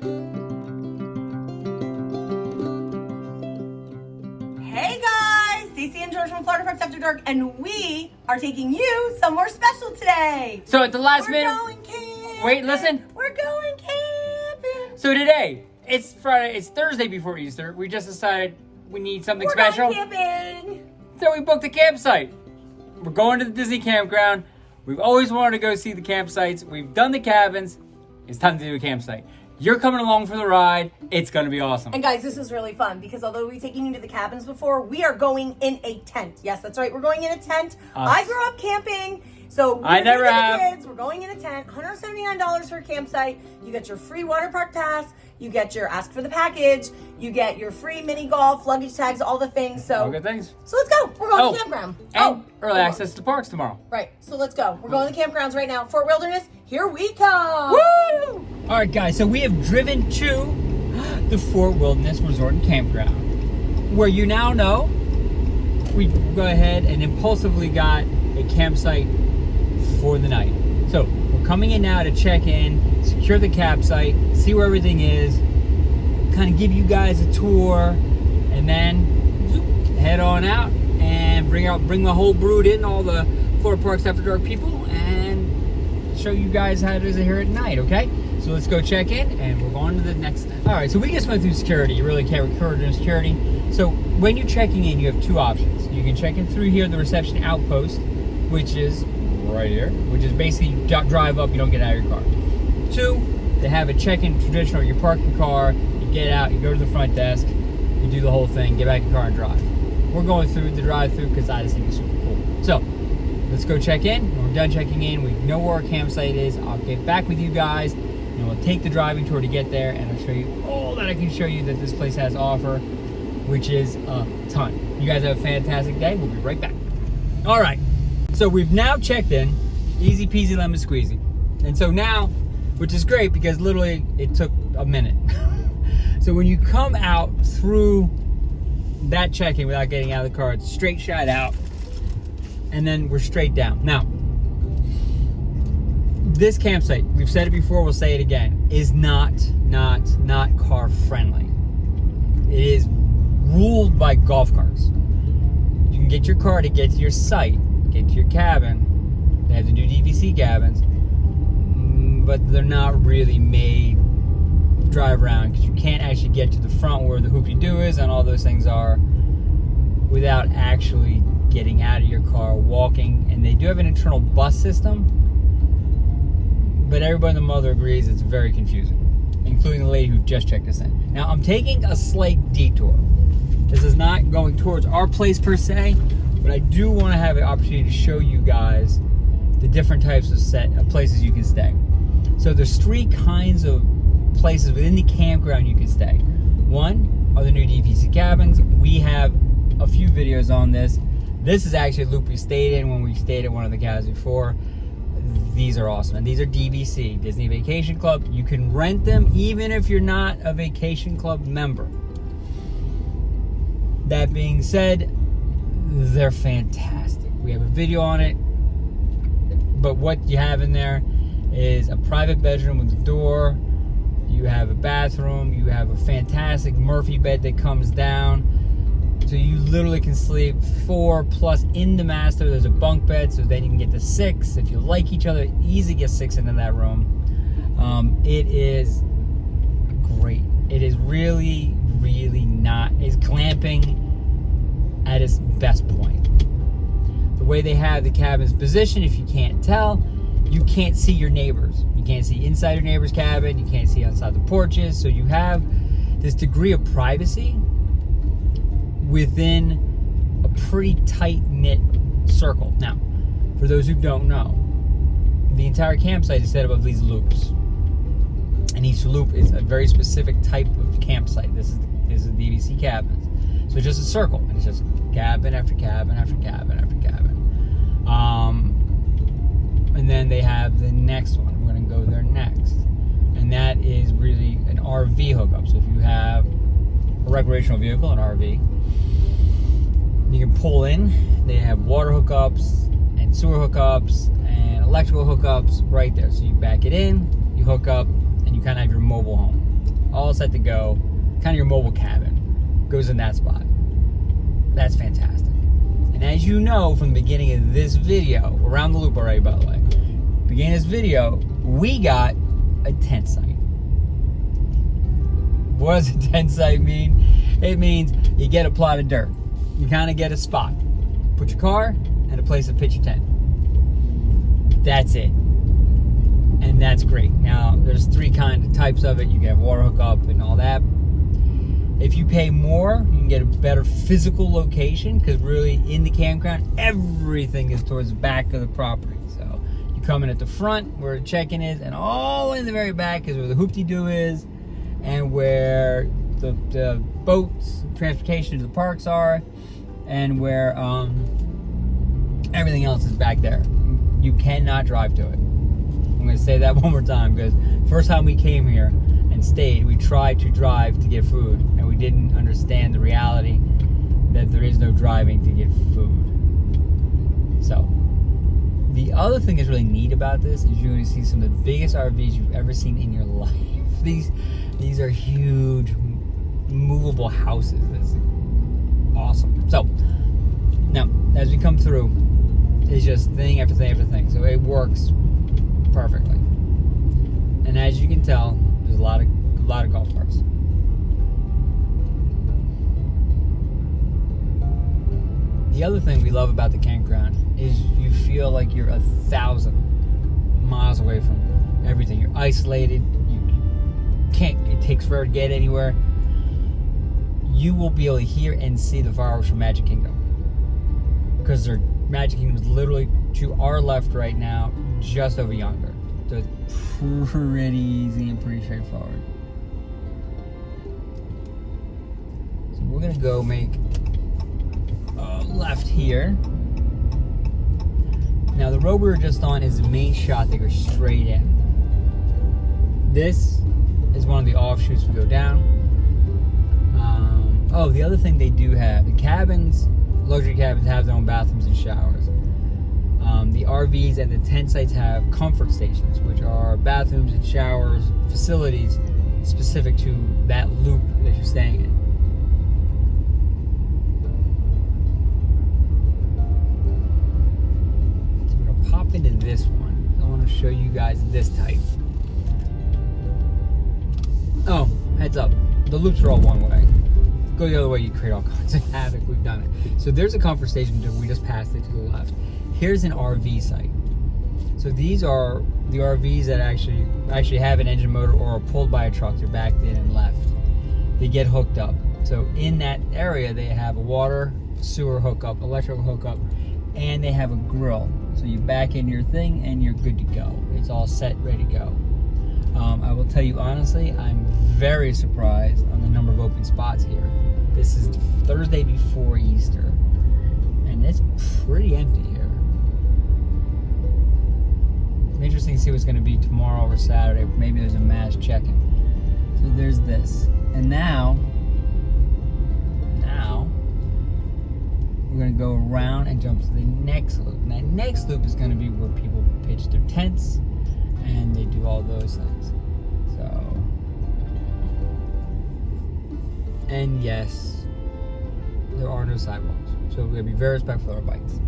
Hey guys, Stacey and George from Florida Parks After Dark, and we are taking you somewhere special today. So at the last We're minute, going camping. wait, listen. We're going camping. So today, it's Friday, it's Thursday before Easter. We just decided we need something We're special. going camping. So we booked a campsite. We're going to the Disney Campground. We've always wanted to go see the campsites. We've done the cabins. It's time to do a campsite. You're coming along for the ride. It's going to be awesome. And guys, this is really fun because although we've taken you to the cabins before, we are going in a tent. Yes, that's right. We're going in a tent. I grew up camping. So I never have. Kids, we're going in a tent. $179 for a campsite. You get your free water park pass. You get your ask for the package. You get your free mini golf, luggage tags, all the things. So All good things. So let's go. We're going to campground. And early access to parks tomorrow. Right. So let's go. We're going to the campgrounds right now. Fort Wilderness, here we come. Woo! All right, guys. So we have driven to the Fort Wilderness Resort and Campground, where you now know we go ahead and impulsively got a campsite for the night. So we're coming in now to check in, secure the campsite, see where everything is, kind of give you guys a tour, and then zoop, head on out and bring the whole brood in, all the Florida Parks After Dark people, and show you guys how it is here at night, okay? So let's go check in, and we're going to the next step. All right, so we just went through security. You really can't record in security. So when you're checking in, you have two options. You can check in through here, the reception outpost, which is right here, which is basically you drive up, you don't get out of your car. Two, they have a check-in traditional. You park your car, you get out, you go to the front desk, you do the whole thing, get back in your car and drive. We're going through the drive-through because I just think it's super cool. So let's go check in. When we're done checking in, we know where our campsite is. I'll get back with you guys, and we'll take the driving tour to get there, and I'll show you all that I can show you that this place has to offer, which is a ton. You guys have a fantastic day. We'll be right back. All right. So we've now checked in, easy peasy lemon squeezy. And so now, which is great because literally it took a minute. So when you come out through that check-in without getting out of the car, it's straight shot out, and then we're straight down. Now, this campsite, we've said it before, we'll say it again, is not car friendly. It is ruled by golf carts. You can get your car to get to your site, get to your cabin. They have the new DVC cabins, but they're not really made to drive around because you can't actually get to the front where the hoopty-doo is and all those things are without actually getting out of your car, walking. And they do have an internal bus system, but everybody and the mother agrees it's very confusing, including the lady who just checked us in. Now, I'm taking a slight detour. This is not going towards our place per se, but I do want to have an opportunity to show you guys the different types of places you can stay. So there's three kinds of places within the campground you can stay. One are the new DVC cabins. We have a few videos on this. This is actually a loop we stayed in when we stayed at one of the cabins before. These are awesome. And these are DVC, Disney Vacation Club. You can rent them even if you're not a Vacation Club member. That being said, they're fantastic. We have a video on it, but what you have in there is a private bedroom with a door. You have a bathroom. You have a fantastic Murphy bed that comes down, so you literally can sleep 4 plus in the master. There's a bunk bed, so then you can get to 6 if you like each other. Easy get 6 into that room. It is great. It is really not. It's glamping at its best point. The way they have the cabins positioned, if you can't tell, you can't see your neighbors. You can't see inside your neighbor's cabin. You can't see outside the porches. So you have this degree of privacy within a pretty tight-knit circle. Now, for those who don't know, the entire campsite is set up of these loops. And each loop is a very specific type of campsite. This is DVC cabins. So it's just a circle, and it's just cabin after cabin after cabin after cabin. And then they have the next one. We're going to go there next. And that is really an RV hookup. So if you have a recreational vehicle, an RV, you can pull in. They have water hookups and sewer hookups and electrical hookups right there. So you back it in, you hook up, and you kind of have your mobile home, all set to go. Kind of your mobile cabin goes in that spot. That's fantastic. And as you know from the beginning of this video, around the loop already, by the way, beginning of this video, we got a tent site. What does a tent site mean? It means you get a plot of dirt. You kind of get a spot. Put your car and a place to pitch your tent. That's it. And that's great. Now, there's 3 types of it. You can have water hookup and all that. If you pay more, you can get a better physical location, because really in the campground, everything is towards the back of the property. So you come in at the front where the check-in is, and all in the very back is where the hoop-de-doo is, and where the boats, transportation to the parks are, and where everything else is back there. You cannot drive to it. I'm going to say that one more time, because first time we came here and stayed, we tried to drive to get food, and we didn't understand the reality that there is no driving to get food. So the other thing that's really neat about this is you're going to see some of the biggest RVs you've ever seen in your life. These are huge movable houses. It's awesome. So now as we come through, it's just thing after thing after thing, so it works perfectly. And as you can tell, there's a lot of golf carts. The other thing we love about the campground is you feel like you're 1,000 miles away from everything. You're isolated. It takes forever to get anywhere. You will be able to hear and see the fireworks from Magic Kingdom, because their Magic Kingdom is literally to our left right now, just over yonder. So it's pretty easy and pretty straightforward. So we're gonna go make a left here. Now the road we were just on is the main shot that goes straight in. This is one of the offshoots we go down. The other thing they do have, the cabins, luxury cabins, have their own bathrooms and showers. The RVs and the tent sites have comfort stations, which are bathrooms and showers, facilities specific to that loop that you're staying in. So we're going to pop into this one. I want to show you guys this type. Oh, heads up. The loops are all one way. Go the other way, you create all kinds of havoc. We've done it. So there's a comfort station. We just passed it to the left. Here's an RV site. So these are the RVs that actually have an engine motor or are pulled by a truck. They're backed in and left. They get hooked up. So in that area, they have a water, sewer hookup, electrical hookup, and they have a grill. So you back in your thing and you're good to go. It's all set, ready to go. I will tell you honestly, I'm very surprised on the number of open spots here. This is Thursday before Easter, and it's pretty empty here. It's interesting to see what's going to be tomorrow or Saturday. Maybe there's a mass check-in. So there's this. And now we're going to go around and jump to the next loop. And that next loop is going to be where people pitch their tents and they do all those things. So, and yes, there are no sidewalks. So we're going to be very respectful of our bikes.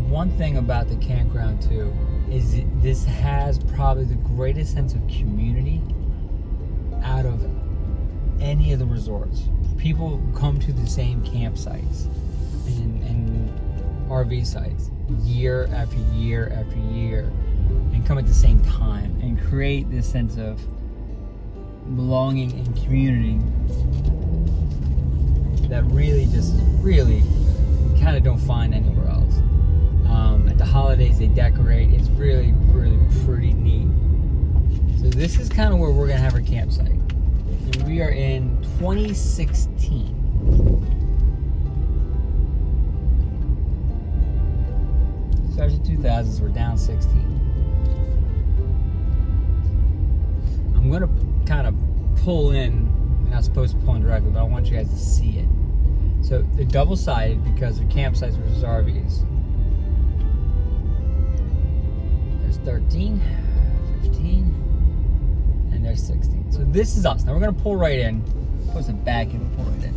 One thing about the campground too is this has probably the greatest sense of community out of any of the resorts. People come to the same campsites and RV sites year after year after year and come at the same time and create this sense of belonging and community that really kind of don't find anywhere else. At the holidays they decorate. It's really pretty neat. So this is kind of where we're gonna have our campsite. And we are in 2016. Starts in 2000s, we're down 16. I'm gonna kind of pull in, I'm not supposed to pull in directly, but I want you guys to see it. So they're double-sided because they're campsites versus RVs. There's 13, 15, and there's 16. So this is us. Now we're gonna pull right in. Put some back in and pull right in.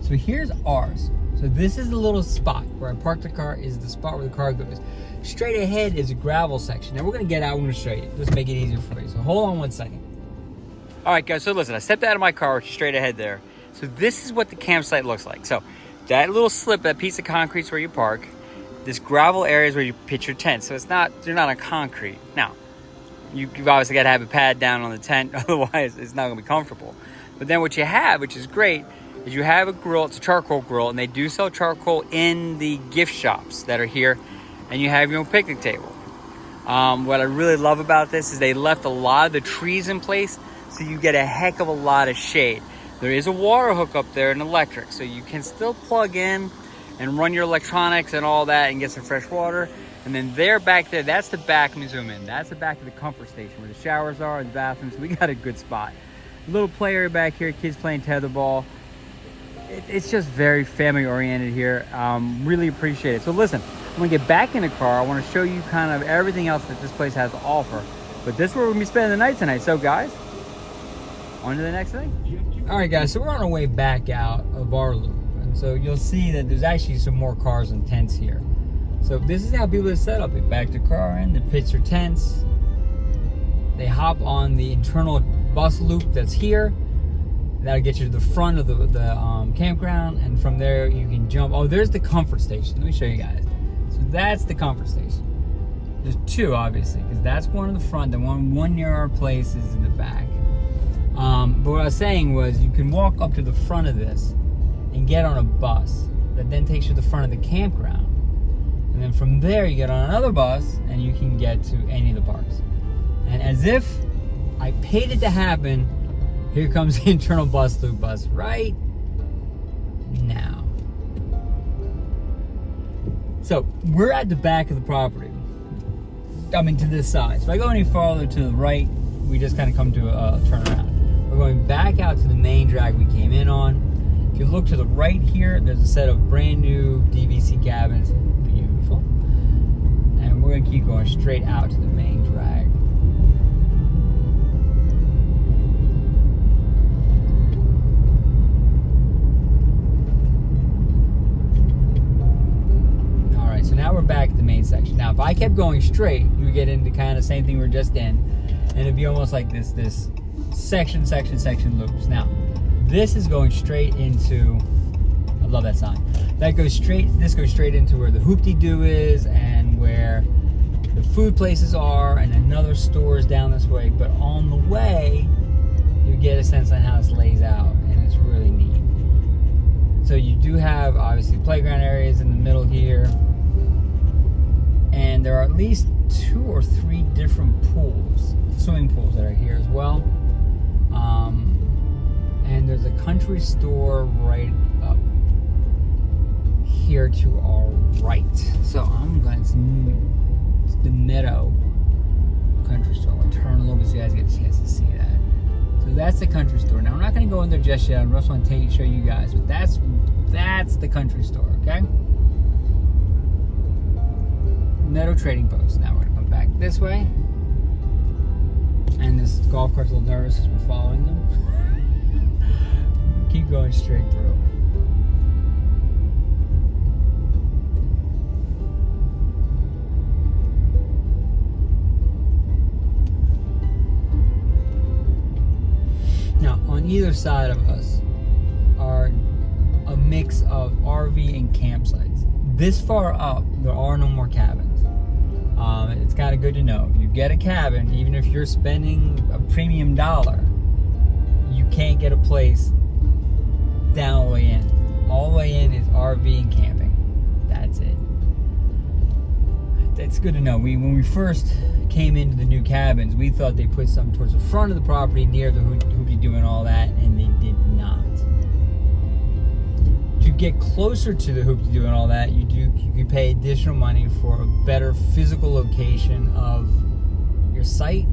So here's ours. So this is the little spot where I parked the car, is the spot where the car goes. Straight ahead is a gravel section. Now we're gonna get out, I'm gonna show you. Just make it easier for you. So hold on one second. All right, guys, so listen, I stepped out of my car, which is straight ahead there. So this is what the campsite looks like. So that little slip, that piece of concrete is where you park. This gravel area is where you pitch your tent. So you're not on concrete. Now, you've obviously got to have a pad down on the tent, otherwise it's not gonna be comfortable. But then what you have, which is great, is you have a grill. It's a charcoal grill, and they do sell charcoal in the gift shops that are here, and you have your own picnic table. What I really love about this is they left a lot of the trees in place, so you get a heck of a lot of shade. There is a water hook up there and electric, so you can still plug in and run your electronics and all that and get some fresh water. And then back there, that's the back. Let me zoom in. That's the back of the comfort station where the showers are and the bathrooms. We got a good spot. A little play area back here, kids playing tetherball. It's just very family oriented here. Really appreciate it. So listen, I'm gonna get back in the car. I wanna show you kind of everything else that this place has to offer. But this is where we're gonna be spending the night tonight. So guys, on to the next thing. All right, guys, so we're on our way back out of our loop. And so you'll see that there's actually some more cars and tents here. So this is how people are set up. They back their car in, they pitch their tents. They hop on the internal bus loop that's here. That'll get you to the front of the campground, and from there you can jump. Oh, there's the comfort station. Let me show you guys. So that's the comfort station. There's two, obviously, because that's one in the front. The one near our place is in the back. But what I was saying was you can walk up to the front of this and get on a bus that then takes you to the front of the campground. And then from there you get on another bus and you can get to any of the parks. And as if I paid it to happen, here comes the internal bus loop bus right now. So we're at the back of the property. I mean, to this side. So if I go any farther to the right, we just kind of come to a turnaround. We're going back out to the main drag we came in on. If you look to the right here, there's a set of brand new DVC cabins. Beautiful. And we're gonna keep going straight out to the main drag. So now we're back at the main section. Now, if I kept going straight, you would get into kind of the same thing we were just in, and it'd be almost like this section loops. Now, this is going straight into, I love that sign. This goes straight into where the hoop-de-doo is and where the food places are, and another store is down this way. But on the way, you get a sense on how this lays out, and it's really neat. So you do have, obviously, playground areas in the middle here. And there are at least 2 or 3 different swimming pools that are here as well. And there's a country store right up here to our right. So it's the Meadow Country Store. I'll turn a little bit so you guys get a chance to see that. So that's the country store. Now, we're not going to go in there just yet. I just want to show you guys. But that's the country store, okay? Meadow Trading Post. Now we're going to come back this way. And this golf cart's a little nervous because we're following them. Keep going straight through. Now, on either side of us are a mix of RV and campsites. This far up, there are no more cabins. It's kind of good to know. If you get a cabin, even if you're spending a premium dollar, you can't get a place down all the way in. All the way in is RV and camping. That's it. It's good to know. When we first came into the new cabins, we thought they put something towards the front of the property near the hoopty-doo and all that, and they did not. To get closer to the hoopty-doo and all that, you can pay additional money for a better physical location of your site.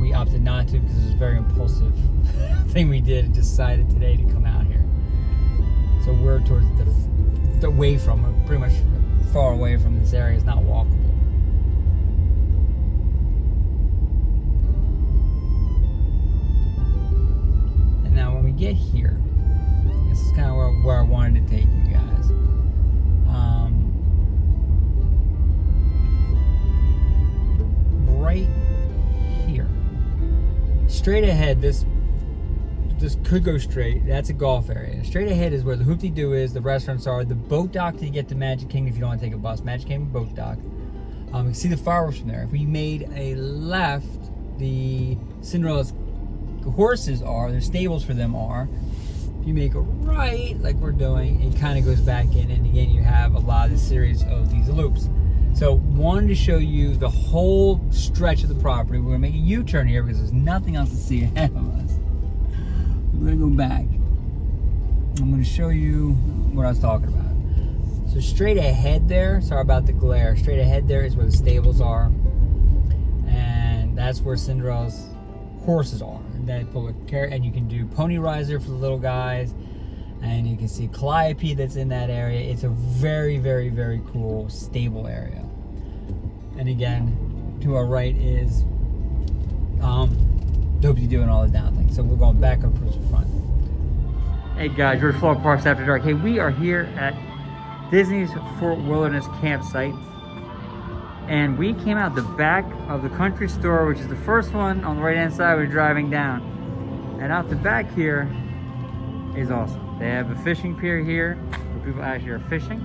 We opted not to because it was a very impulsive thing we did and decided today to come out here. So we're towards the away from, pretty much far away from this area. It's not walkable. And now when we get here, this is kind of where I wanted to take you guys. Right here, straight ahead, this could go straight. That's a golf area. Straight ahead is where the hoop-de-doo is, the restaurants are, the boat dock to get to Magic Kingdom if you don't want to take a bus. Magic Kingdom boat dock. You can see the fireworks from there. If we made a left, the Cinderella's horses are, their stables for them are. If you make a right, like we're doing, it kind of goes back in, and again, you have a lot of the series of these loops. So, wanted to show you the whole stretch of the property. We're gonna make a U-turn here because there's nothing else to see ahead of us. We're gonna go back. I'm gonna show you what I was talking about. So straight ahead there, sorry about the glare, straight ahead there is where the stables are. And that's where Cinderella's horses are. And then and you can do pony rider for the little guys. And you can see Calliope that's in that area. It's a very, very, very cool stable area. And again, to our right is Hoop-de-doo and all the down things. So we're going back up towards the front. Hey guys, we're at Florida Parks After Dark. Hey, we are here at Disney's Fort Wilderness campsite. And we came out the back of the country store, which is the first one on the right hand side we're driving down. And out the back here is awesome. They have a fishing pier here where people actually are fishing.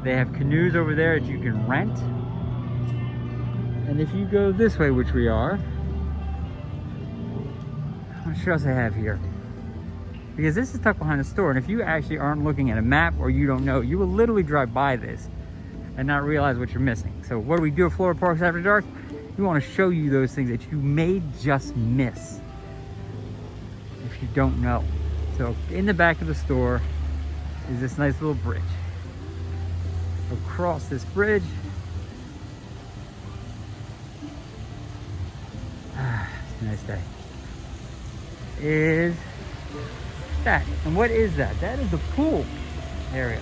They have canoes over there that you can rent. And if you go this way, which we are, I'm not sure what else I have here. Because this is tucked behind the store, and if you actually aren't looking at a map or you don't know, you will literally drive by this and not realize what you're missing. So what do we do at Florida Parks After Dark? We want to show you those things that you may just miss if you don't know. So in the back of the store is this nice little bridge. Across this bridge, it's a nice day, is that. And what is that? That is the pool area.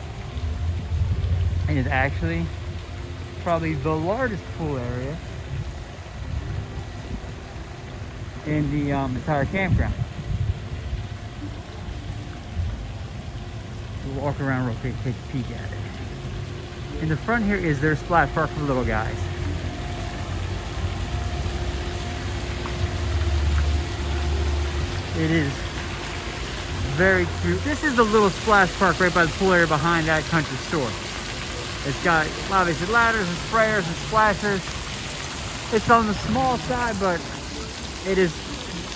And it's actually probably the largest pool area in the entire campground. We'll walk around real quick, take a peek at it. In the front here is their splash park for the little guys. It is very cute. This is the little splash park right by the pool area behind that country store. It's got obviously ladders and sprayers and splashers. It's on the small side, but it is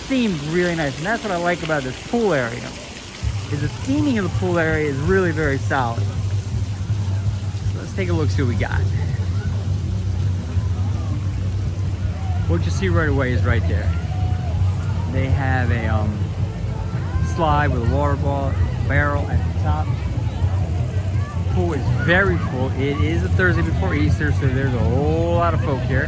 themed really nice. And that's what I like about this pool area. Is the theming of the pool area is really very solid. So let's take a look, see what we got. What you see right away is right there. They have a slide with a water ball, barrel at the top. The pool is very full. It is a Thursday before Easter, so there's a whole lot of folk here.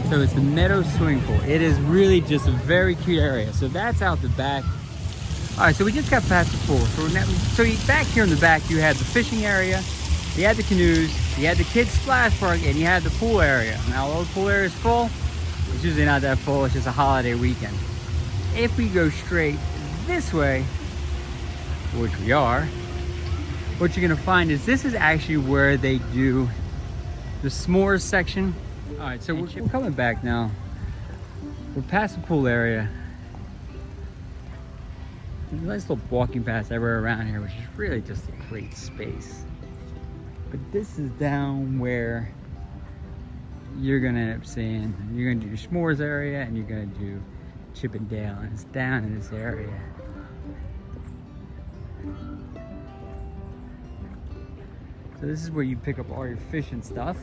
So it's the Meadow Swimming Pool. It is really just a very cute area. So that's out the back. All right, so we just got past the pool. So back here in the back, you had the fishing area, you had the canoes, you had the kids splash park, and you had the pool area. Now, although the pool area is full, it's usually not that full. It's just a holiday weekend. If we go straight this way, which we are, what you're gonna find is this is actually where they do the s'mores section. All right, so we're coming back now. We're past the pool area. There's a nice little walking path everywhere around here, which is really just a great space. But this is down where you're gonna end up seeing, you're gonna do your s'mores area and you're gonna do Chip and Dale, and it's down in this area. So this is where you pick up all your fishing stuff.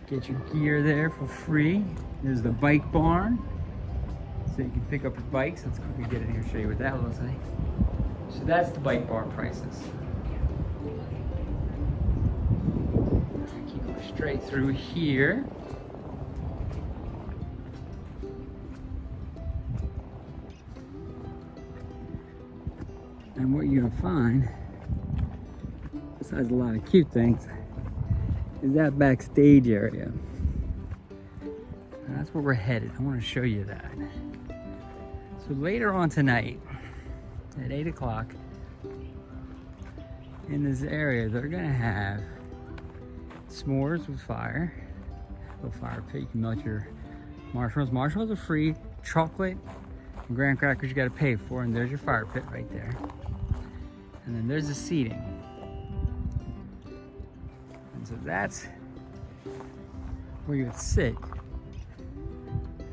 Get your gear there for free. There's the bike barn. So you can pick up your bikes. Let's quickly get in here and show you what that looks like. So that's the bike barn prices. Keep going straight through here. And what you're gonna find, besides a lot of cute things, is that backstage area. And that's where we're headed. I want to show you that. So later on tonight, at 8 o'clock, in this area, they're gonna have s'mores with fire. A little fire pit, you can melt your marshmallows. Marshmallows are free. Chocolate and graham crackers you gotta pay for, and there's your fire pit right there. And then there's the seating. And so that's where you would sit.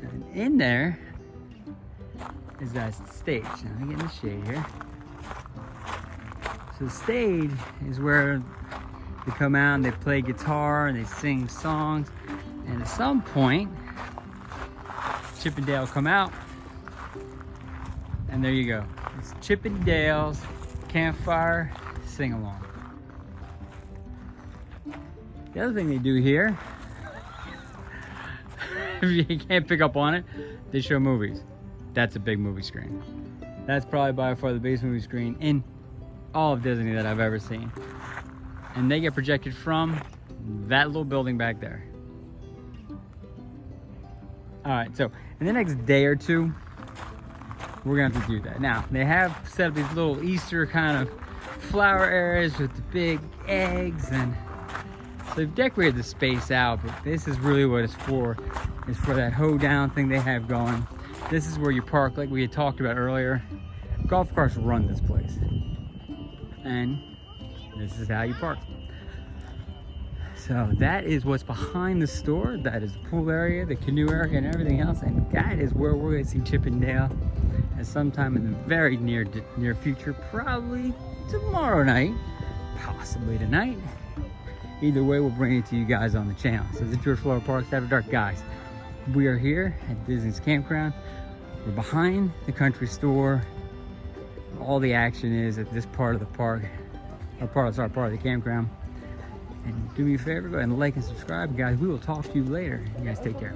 And in there is that stage. Now let me get in the shade here. So the stage is where they come out and they play guitar and they sing songs. And at some point, Chip and Dale will come out. And there you go. It's Chip and Dale's campfire sing-along. The other thing they do here, if you can't pick up on it, they show movies. That's a big movie screen. That's probably by far the biggest movie screen in all of Disney that I've ever seen. And they get projected from that little building back there. All right, so in the next day or two, we're gonna have to do that. Now, they have set up these little Easter kind of flower areas with the big eggs, and so they've decorated the space out, but this is really what it's for. It's for that hoedown thing they have going. This is where you park, like we had talked about earlier. Golf carts run this place. And this is how you park. So that is what's behind the store. That is the pool area, the canoe area, and everything else. And that is where we're gonna see Chip and Dale at sometime in the very near future, probably tomorrow night, possibly tonight. Either way, we'll bring it to you guys on the channel. So this is George Florida Parks After Dark, guys. We are here at Disney's Campground. We're behind the country store. All the action is at this part of the park, or part of the campground. And do me a favor, go ahead and like and subscribe, guys. We will talk to you later. You guys take care.